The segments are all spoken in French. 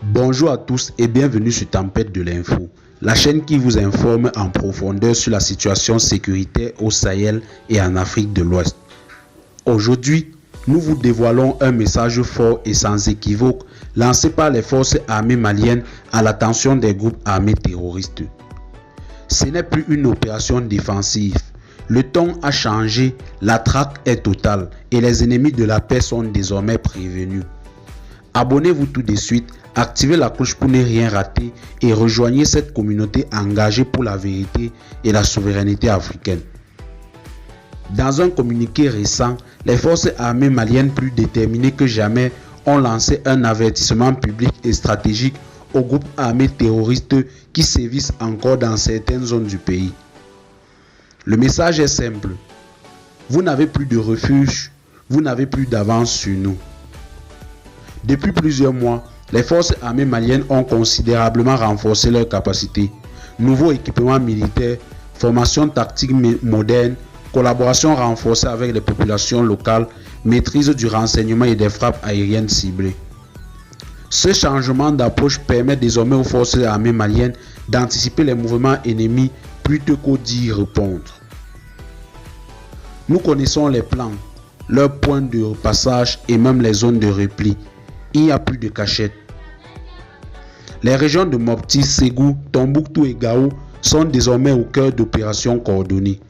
Bonjour à tous et bienvenue sur Tempête de l'info, la chaîne qui vous informe en profondeur sur la situation sécuritaire au Sahel et en Afrique de l'Ouest. Aujourd'hui, nous vous dévoilons un message fort et sans équivoque lancé par les forces armées maliennes à l'attention des groupes armés terroristes. Ce n'est plus une opération défensive. Le ton a changé, la traque est totale et les ennemis de la paix sont désormais prévenus. Abonnez-vous tout de suite, activez la cloche pour ne rien rater et rejoignez cette communauté engagée pour la vérité et la souveraineté africaine. Dans un communiqué récent, les forces armées maliennes plus déterminées que jamais ont lancé un avertissement public et stratégique aux groupes armés terroristes qui sévissent encore dans certaines zones du pays. Le message est simple. Vous n'avez plus de refuge, vous n'avez plus d'avance sur nous. Depuis plusieurs mois, les forces armées maliennes ont considérablement renforcé leurs capacités. Nouveaux équipements militaires, formation tactique moderne, collaboration renforcée avec les populations locales, maîtrise du renseignement et des frappes aériennes ciblées. Ce changement d'approche permet désormais aux forces armées maliennes d'anticiper les mouvements ennemis plutôt qu'au d'y répondre. Nous connaissons les plans, leurs points de repassage et même les zones de repli. Il n'y a plus de cachette. Les régions de Mopti, Ségou, Tombouctou et Gao sont désormais au cœur d'opérations coordonnées.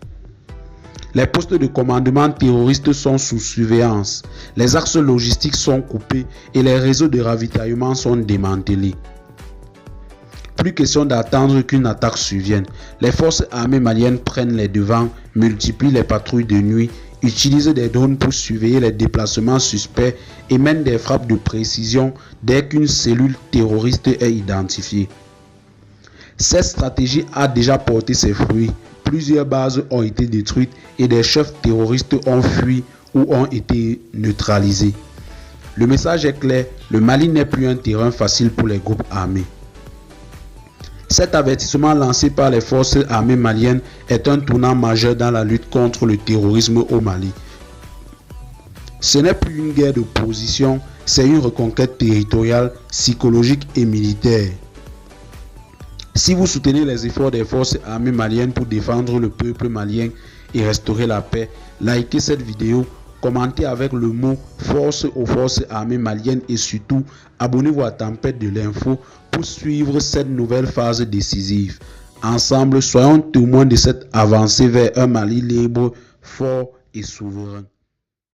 Les postes de commandement terroristes sont sous surveillance, les axes logistiques sont coupés et les réseaux de ravitaillement sont démantelés. Plus question d'attendre qu'une attaque survienne. Les forces armées maliennes prennent les devants, multiplient les patrouilles de nuit, utilisent des drones pour surveiller les déplacements suspects et mènent des frappes de précision dès qu'une cellule terroriste est identifiée. Cette stratégie a déjà porté ses fruits. Plusieurs bases ont été détruites et des chefs terroristes ont fui ou ont été neutralisés. Le message est clair, le Mali n'est plus un terrain facile pour les groupes armés. Cet avertissement lancé par les forces armées maliennes est un tournant majeur dans la lutte contre le terrorisme au Mali. Ce n'est plus une guerre de position, c'est une reconquête territoriale, psychologique et militaire. Si vous soutenez les efforts des forces armées maliennes pour défendre le peuple malien et restaurer la paix, likez cette vidéo, commentez avec le mot force aux forces armées maliennes et surtout abonnez-vous à Tempête de l'info pour suivre cette nouvelle phase décisive. Ensemble, soyons témoins de cette avancée vers un Mali libre, fort et souverain.